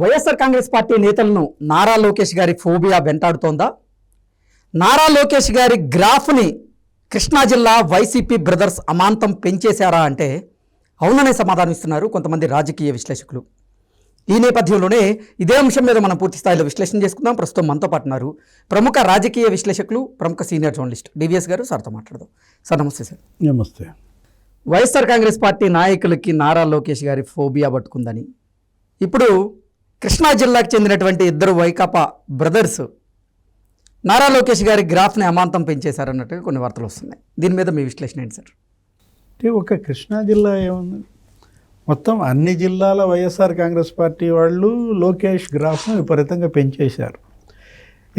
YSR Congress party నేతలను నారా లోకేష్ గారి phobia వెంటాడుతోందా? Nara Lokesh గారి గ్రాఫ్ని కృష్ణా జిల్లా వైసీపీ బ్రదర్స్ అమాంతం పెంచేశారా అంటే అవుననే సమాధానం ఇస్తున్నారు కొంతమంది రాజకీయ విశ్లేషకులు. ఈ నేపథ్యంలోనే ఇదే అంశం మీద మనం పూర్తి స్థాయిలో విశ్లేషణ చేసుకుందాం. ప్రస్తుతం మనతో పాటు ఉన్నారు ప్రముఖ రాజకీయ విశ్లేషకులు, ప్రముఖ సీనియర్ జర్నలిస్ట్ డివిఎస్ గారు. సార్తో మాట్లాడదాం. సార్ నమస్తే. సార్ నమస్తే. వైఎస్ఆర్ కాంగ్రెస్ పార్టీ నాయకులకి నారా లోకేష్ గారి ఫోబియా పట్టుకుందని ఇప్పుడు కృష్ణా జిల్లాకు చెందినటువంటి ఇద్దరు వైకాపా బ్రదర్స్ నారా లోకేష్ గారి గ్రాఫ్ని అమాంతం పెంచేశారన్నట్టుగా కొన్ని వార్తలు వస్తున్నాయి. దీని మీద మీ విశ్లేషణ ఏంటి సార్? అంటే ఒక కృష్ణా జిల్లా ఏముంది, మొత్తం అన్ని జిల్లాల వైఎస్ఆర్ కాంగ్రెస్ పార్టీ వాళ్ళు లోకేష్ గ్రాఫ్ను విపరీతంగా పెంచేశారు.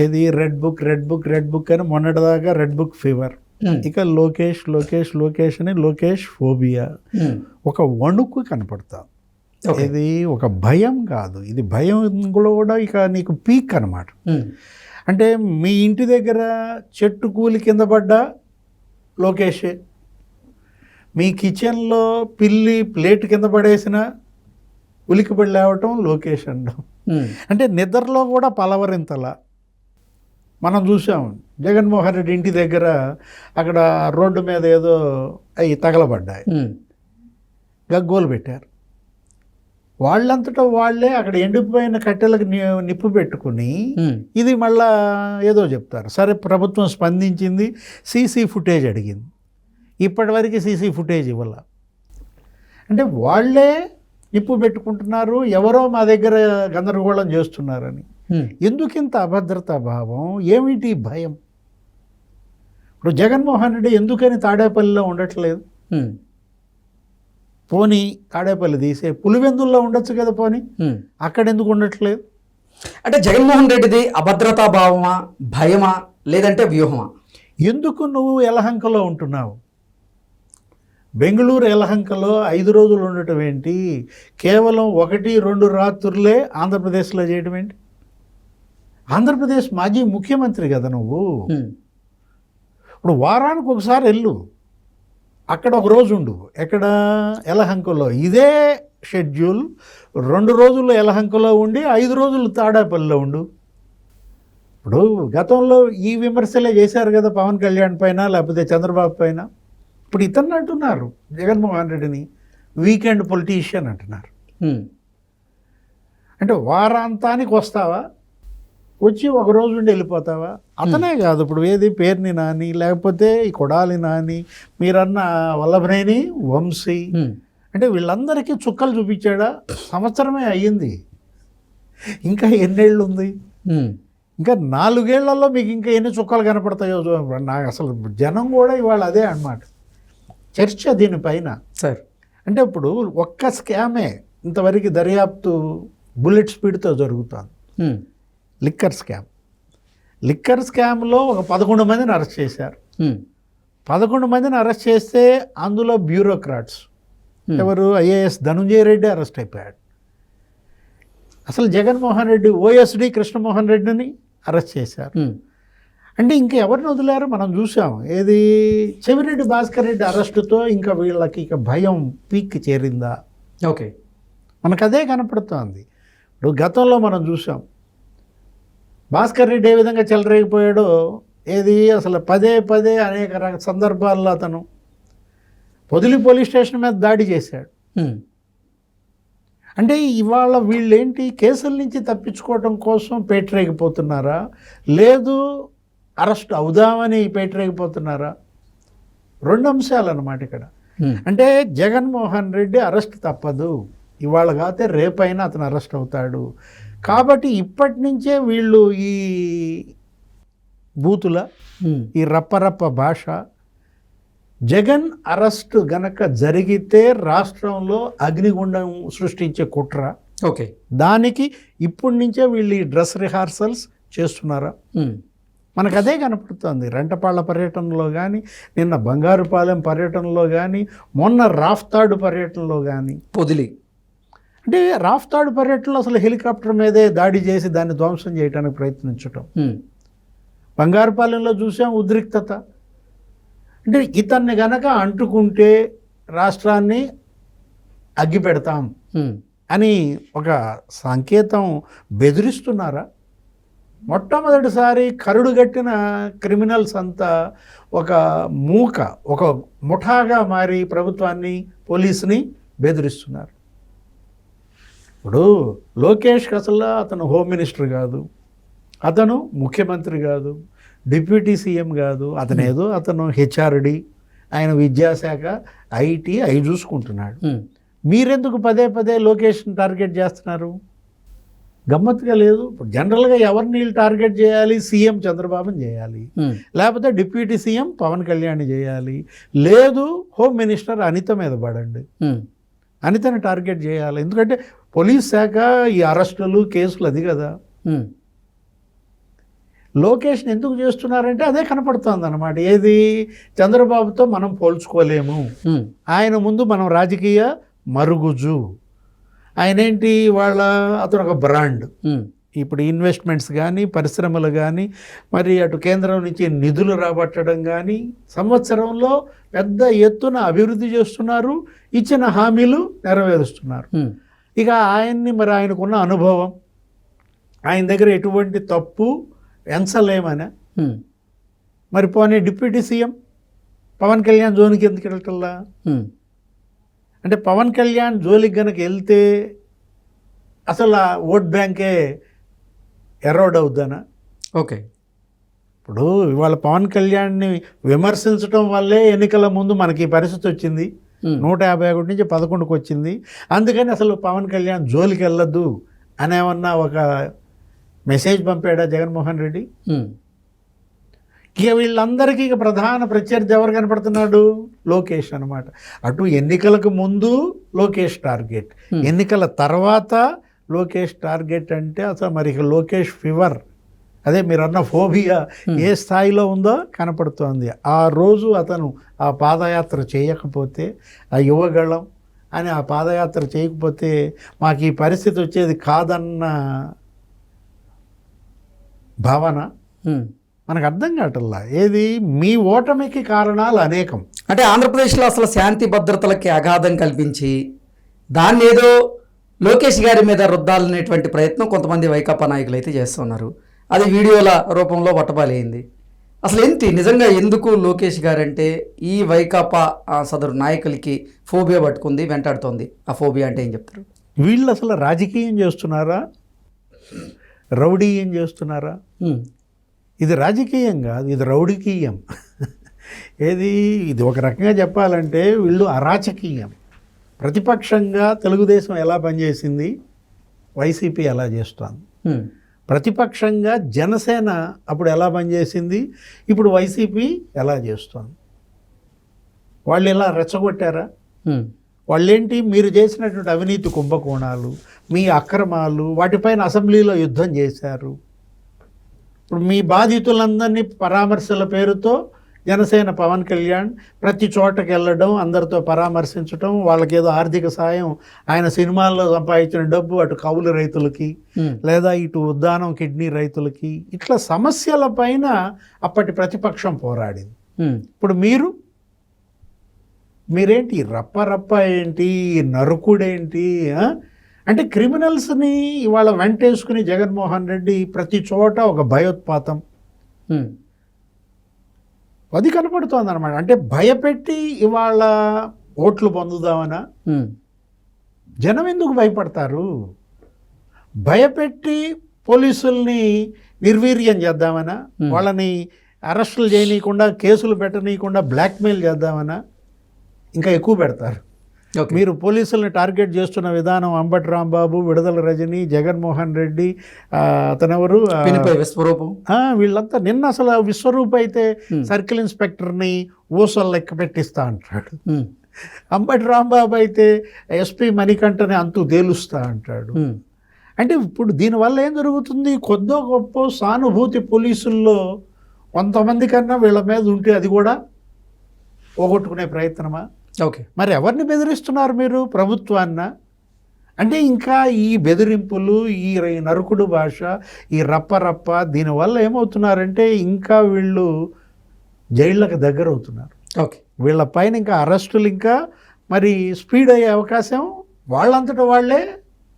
ఇది రెడ్ బుక్ అని మొన్నటిదాకా రెడ్ బుక్ ఫీవర్, ఇక లోకేష్ లోకేష్ లోకేష్ అని లోకేష్ ఫోబియా. ఒక వణుకు కనపడతా, ఇది ఒక భయం కాదు, ఇది భయం కూడా ఇక నీకు పీక్ అనమాట. అంటే మీ ఇంటి దగ్గర చెట్టు కూలి కింద పడ్డా లోకేషే, మీ కిచెన్లో పిల్లి ప్లేట్ కింద పడేసిన ఉలికిపడి లేవటం లోకేష్ అనడం. అంటే నిద్రలో కూడా పలవరింతలా మనం చూసాం. జగన్మోహన్ రెడ్డి ఇంటి దగ్గర అక్కడ రోడ్డు మీద ఏదో అవి తగలబడ్డాయి, గగ్గోలు పెట్టారు. వాళ్ళంతటా వాళ్ళే అక్కడ ఎండిపోయిన కట్టెలకు నిప్పు పెట్టుకుని ఇది మళ్ళా ఏదో చెప్తారు. సరే, ప్రభుత్వం స్పందించింది, సీసీ ఫుటేజ్ అడిగింది, ఇప్పటివరకు సీసీ ఫుటేజ్ ఇవ్వాల. అంటే వాళ్ళే నిప్పు పెట్టుకుంటున్నారు, ఎవరో మా దగ్గర గందరగోళం చేస్తున్నారని. ఎందుకింత అభద్రతా భావం, ఏమిటి భయం? ఇప్పుడు జగన్మోహన్ రెడ్డి ఎందుకని తాడేపల్లిలో ఉండట్లేదు? పోనీ తాడేపల్లి తీసే పులివెందుల్లో ఉండొచ్చు కదా, పోనీ అక్కడ ఎందుకు ఉండట్లేదు? అంటే జగన్మోహన్ రెడ్డిది అభద్రతా భావమా, భయమా, లేదంటే వ్యూహమా? ఎందుకు నువ్వు యలహంకలో ఉంటున్నావు? బెంగళూరు యలహంకలో 5 రోజులు ఉండటం ఏంటి? కేవలం 1-2 రాత్రులే ఆంధ్రప్రదేశ్లో చేయడం ఏంటి? ఆంధ్రప్రదేశ్ మాజీ ముఖ్యమంత్రి కదా నువ్వు. ఇప్పుడు వారానికి ఒకసారి వెళ్ళు, అక్కడ ఒక రోజు ఉండు. ఎక్కడ? యలహంకలో. ఇదే షెడ్యూల్ 2 రోజులు యలహంకలో ఉండి 5 రోజులు తాడేపల్లిలో ఉండు. ఇప్పుడు గతంలో ఈ విమర్శలే చేశారు కదా పవన్ కళ్యాణ్ పైన, లేకపోతే చంద్రబాబు పైన. ఇప్పుడు ఇతన్ని అంటున్నారు, జగన్మోహన్ రెడ్డిని వీకెండ్ పొలిటీషియన్ అంటున్నారు. అంటే వారాంతానికి వస్తావా, వచ్చి ఒక రోజు ఉండి వెళ్ళిపోతావా? అతనే కాదు, ఇప్పుడు ఏది పేర్ని నాని, లేకపోతే ఈ కొడాలి నాని, మీరన్న వల్లభనేని వంశీ, అంటే వీళ్ళందరికీ చుక్కలు చూపించాడా? సంవత్సరమే అయ్యింది, ఇంకా ఎన్నేళ్ళు ఉంది? ఇంకా 4 ఏళ్లలో మీకు ఇంకా ఎన్ని చుక్కలు కనపడతాయో. నాకు అసలు జనం కూడా ఇవాళ అదే అన్నమాట చర్చ దీనిపైన. సార్ అంటే ఇప్పుడు ఒక్క స్కామే ఇంతవరకు దర్యాప్తు బుల్లెట్ స్పీడ్తో జరుగుతుంది. లిక్కర్ స్కామ్లో ఒక 11 మందిని అరెస్ట్ చేశారు. 11 మందిని అరెస్ట్ చేస్తే అందులో బ్యూరోక్రాట్స్ ఎవరు? ఐఏఎస్ ధనుంజయ రెడ్డి అరెస్ట్ అయిపోయాడు. అసలు జగన్మోహన్ రెడ్డి ఓఎస్డి కృష్ణమోహన్ రెడ్డిని అరెస్ట్ చేశారు. అంటే ఇంకా ఎవరిని వదిలేరు మనం చూసాం. ఏది? చెవిరెడ్డి భాస్కర్ రెడ్డి అరెస్టుతో ఇంకా వీళ్ళకి ఇక భయం పీక్ చేరిందా? ఓకే, మనకు అదే కనపడుతోంది. ఇప్పుడు గతంలో మనం చూసాం భాస్కర్ రెడ్డి ఏ విధంగా చెలరేగిపోయాడో. ఏది? అసలు పదే అనేక సందర్భాల్లో అతను పొదిలి పోలీస్ స్టేషన్ మీద దాడి చేశాడు. అంటే ఇవాళ వీళ్ళేంటి, కేసుల నుంచి తప్పించుకోవటం కోసం పేటరేగిపోతున్నారా, లేదు అరెస్ట్ అవుదామని పేటరేగిపోతున్నారా? 2 అంశాలు అన్నమాట ఇక్కడ. అంటే జగన్మోహన్ రెడ్డి అరెస్ట్ తప్పదు, ఇవాళ కాతే రేపైనా అతను అరెస్ట్ అవుతాడు. కాబట్టి ఇప్పటి నుంచే వీళ్ళు ఈ బూతుల, ఈ రప్పరప్ప భాష, జగన్ అరెస్ట్ గనక జరిగితే రాష్ట్రంలో అగ్నిగుండం సృష్టించే కుట్ర, ఓకే, దానికి ఇప్పటి నుంచే వీళ్ళు ఈ డ్రెస్ రిహార్సల్స్ చేస్తున్నారా? మనకు అదే కనపడుతుంది. రెంటపాళ్ళ పర్యటనలో కానీ, నిన్న బంగారుపాలెం పర్యటనలో కానీ, మొన్న రాఫ్తాడు పర్యటనలో కానీ, పొదిలి. అంటే రాఫ్తాడు పర్యటనలో అసలు హెలికాప్టర్ మీదే దాడి చేసి దాన్ని ధ్వంసం చేయడానికి ప్రయత్నించటం. బంగారుపాలెంలో చూసాం ఉద్రిక్తత. అంటే ఇతన్ని గనక అంటుకుంటే రాష్ట్రాన్ని అగ్గి పెడతాం, అని ఒక సంకేతం బెదిరిస్తున్నారా? మొట్టమొదటిసారి కరుడుగట్టిన క్రిమినల్స్ అంతా ఒక ఒక ముఠాగా మారి ప్రభుత్వాన్ని, పోలీసుని బెదిరిస్తున్నారు. ఇప్పుడు లోకేష్కి అసలు అతను హోమ్ మినిస్టర్ కాదు, అతను ముఖ్యమంత్రి కాదు, డిప్యూటీ సీఎం కాదు, అతను హెచ్ఆర్డి, ఆయన విద్యాశాఖ, ఐటీ అవి చూసుకుంటున్నాడు. మీరెందుకు పదే పదే లోకేష్ని టార్గెట్ చేస్తున్నారు? గమ్మత్తుగా లేదు. ఇప్పుడు జనరల్గా ఎవరిని టార్గెట్ చేయాలి? సీఎం చంద్రబాబుని చేయాలి, లేకపోతే డిప్యూటీ సీఎం పవన్ కళ్యాణ్ చేయాలి, లేదు హోమ్ మినిస్టర్ అనిత మీద పడండి, అనితని టార్గెట్ చేయాలి. ఎందుకంటే పోలీస్ శాఖ ఈ అరెస్టులు, కేసులు అది కదా. లోకేష్ని ఎందుకు చేస్తున్నారంటే అదే కనపడుతుంది అన్నమాట. ఏది? చంద్రబాబుతో మనం పోల్చుకోలేము, ఆయన ముందు మనం రాజకీయ మరుగుజు, ఆయన ఏంటి అతను ఒక బ్రాండ్. ఇప్పుడు ఇన్వెస్ట్మెంట్స్ కానీ, పరిశ్రమలు కానీ, మరి అటు కేంద్రం నుంచి నిధులు రాబట్టడం కానీ, సంవత్సరంలో పెద్ద ఎత్తున అభివృద్ధి చేస్తున్నారు, ఇచ్చిన హామీలు నెరవేరుస్తున్నారు. ఇక మరి ఆయనకున్న అనుభవం, ఆయన దగ్గర ఎటువంటి తప్పు ఎంచలేమనే. మరి పోనీ డిప్యూటీ సీఎం పవన్ కళ్యాణ్ జోలికి ఎందుకు వెళ్ళటల్లా? అంటే పవన్ కళ్యాణ్ జోలికి గనక వెళ్తే అసలు ఆ ఓట్ బ్యాంకే ఎరోడ్ అవుద్దనా? ఓకే. ఇప్పుడు ఇవాళ పవన్ కళ్యాణ్ని విమర్శించడం వల్లే ఎన్నికల ముందు మనకి ఈ పరిస్థితి వచ్చింది. 151 నుంచి 11కి వచ్చింది. అందుకని అసలు పవన్ కళ్యాణ్ జోలికి వెళ్ళొద్దు అనేమన్నా ఒక మెసేజ్ పంపాడా జగన్మోహన్ రెడ్డి? ఇక వీళ్ళందరికీ ఇక ప్రధాన ప్రత్యర్థి ఎవరు కనపడుతున్నాడు? లోకేష్ అనమాట. అటు ఎన్నికలకు ముందు లోకేష్ టార్గెట్, ఎన్నికల తర్వాత లోకేష్ టార్గెట్. అంటే అసలు మరి ఇక లోకేష్ ఫీవర్, అదే మీరు అన్న ఫోబియా ఏ స్థాయిలో ఉందో కనపడుతోంది. ఆ రోజు అతను ఆ పాదయాత్ర చేయకపోతే, ఆ యువగళం అని ఆ పాదయాత్ర చేయకపోతే మాకు ఈ పరిస్థితి వచ్చేది కాదన్న భావన మనకు అర్థం కావట్లా. ఏది? మీ ఓటమికి కారణాలు అనేకం. అంటే ఆంధ్రప్రదేశ్లో అసలు శాంతి భద్రతలకి అగాధం కల్పించి దాన్ని ఏదో లోకేష్ గారి మీద రుద్దాలనేటువంటి ప్రయత్నం కొంతమంది వైకాపా నాయకులు అయితే చేస్తున్నారు. అది వీడియోల రూపంలో బట్టబయలైంది. అసలు ఏంటి నిజంగా ఎందుకు లోకేష్ గారంటే ఈ వైకాపా సదరు నాయకులకి ఫోబియా పట్టుకుంది, వెంటాడుతోంది? ఆ ఫోబియా అంటే ఏం చెప్తారు? వీళ్ళు అసలు రాజకీయం చేస్తున్నారా, రౌడీయం చేస్తున్నారా? ఇది రాజకీయం కాదు, ఇది రౌడీకీయం. ఇది ఒక రకంగా చెప్పాలంటే వీళ్ళు అరాచకీయం. ప్రతిపక్షంగా తెలుగుదేశం ఎలా పనిచేసింది, వైసీపీ ఎలా చేస్తోంది. ప్రతిపక్షంగా జనసేన అప్పుడు ఎలా పనిచేసింది, ఇప్పుడు వైసీపీ ఎలా చేస్తోంది. వాళ్ళు ఎలా రెచ్చగొట్టారా? వాళ్ళేంటి, మీరు చేసినటువంటి అవినీతి కుంభకోణాలు, మీ అక్రమాలు, వాటిపైన అసెంబ్లీలో యుద్ధం చేశారు. ఇప్పుడు మీ బాధితులందరినీ పరామర్శల పేరుతో జనసేన పవన్ కళ్యాణ్ ప్రతి చోటకి వెళ్ళడం, అందరితో పరామర్శించడం, వాళ్ళకి ఏదో ఆర్థిక సాయం, ఆయన సినిమాల్లో సంపాదించిన డబ్బు అటు కౌలు రైతులకి లేదా ఇటు ఉద్దానం కిడ్నీ రైతులకి, ఇట్లా సమస్యల పైన అప్పటి ప్రతిపక్షం పోరాడింది. ఇప్పుడు మీరేంటి రప్ప ఏంటి, నరుకుడేంటి? అంటే క్రిమినల్స్ని ఇవాళ వెంటేసుకుని జగన్మోహన్ రెడ్డి ప్రతి చోట ఒక భయోత్పాతం అది కనపడుతోంది అనమాట. అంటే భయపెట్టి ఇవాళ ఓట్లు పొందుదామనా? జనం ఎందుకు భయపడతారు? భయపెట్టి పోలీసుల్ని నిర్వీర్యం చేద్దామనా? వాళ్ళని అరెస్టులు చేయనీయకుండా, కేసులు పెట్టనీయకుండా బ్లాక్మెయిల్ చేద్దామనా? ఇంకా ఎక్కువ పెడతారు. మీరు పోలీసుల్ని టార్గెట్ చేస్తున్న విధానం, అంబటి రాంబాబు, విడుదల రజని, జగన్మోహన్ రెడ్డి, అతనెవరు, విశ్వరూపం, వీళ్ళంతా. నిన్న అసలు విశ్వరూప్ అయితే సర్కిల్ ఇన్స్పెక్టర్ని ఊసలు లెక్క పెట్టిస్తా అంటాడు. అంబటి రాంబాబు అయితే ఎస్పీ మణికంఠని అంతు తేలుస్తా అంటాడు. అంటే ఇప్పుడు దీనివల్ల ఏం జరుగుతుంది? కొద్దో గొప్ప సానుభూతి పోలీసుల్లో కొంతమంది కన్నా వీళ్ళ మీద ఉంటే అది కూడా పోగొట్టుకునే ప్రయత్నమా? ఓకే. మరి ఎవరిని బెదిరిస్తున్నారు మీరు? ప్రభుత్వాన్న? అంటే ఇంకా ఈ బెదిరింపులు, ఈ నరుకుడు భాష, ఈ రప్ప దీనివల్ల ఏమవుతున్నారంటే ఇంకా వీళ్ళు జైళ్ళకు దగ్గర అవుతున్నారు. ఓకే. వీళ్ళ పైన ఇంకా అరెస్టులు ఇంకా మరి స్పీడ్ అయ్యే అవకాశం వాళ్ళంతటా వాళ్ళే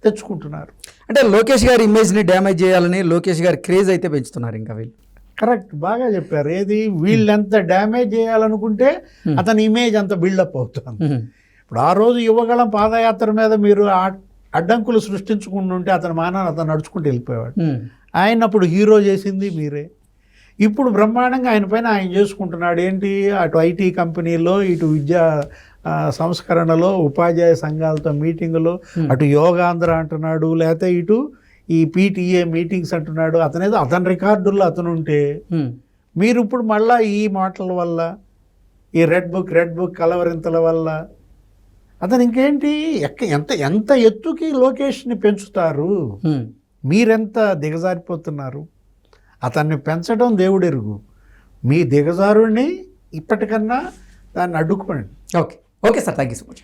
తెచ్చుకుంటున్నారు. అంటే లోకేష్ గారి ఇమేజ్ని డ్యామేజ్ చేయాలని లోకేష్ గారి క్రేజ్ అయితే పెంచుతున్నారు ఇంకా వీళ్ళు. కరెక్ట్, బాగా చెప్పారు. ఏది వీళ్ళెంత డ్యామేజ్ చేయాలనుకుంటే అతని ఇమేజ్ అంత బిల్డప్ అవుతుంది. ఇప్పుడు ఆ రోజు యువగళం పాదయాత్ర మీద మీరు అడ్డంకులు సృష్టించుకుంటుంటే అతని మానాన్ని అతను నడుచుకుంటూ వెళ్ళిపోయాడు. ఆయన అప్పుడు హీరో చేసింది మీరే. ఇప్పుడు బ్రహ్మాండంగా ఆయన పైన ఆయన చేసుకుంటున్నాడు. ఏంటి, అటు ఐటీ కంపెనీలో, ఇటు విద్యా సంస్కరణలో, ఉపాధ్యాయ సంఘాలతో మీటింగులు, అటు యోగాంధ్ర అంటున్నాడు, లేకపోతే ఇటు ఈ పీటీఏ మీటింగ్స్ అంటున్నాడు. అతని రికార్డుల్లో అతను ఉంటే మీరు ఇప్పుడు మళ్ళీ ఈ మాటల వల్ల, ఈ రెడ్ బుక్ కలవరింతల వల్ల అతను ఇంకేంటి ఎంత ఎత్తుకి లోకేష్ని పెంచుతారు, మీరెంత దిగజారిపోతున్నారు. అతన్ని పెంచడం దేవుడెరుగు, మీ దిగజారుని ఇప్పటికన్నా దాన్ని అడ్డుకోండి. Okay sir, thank you so much.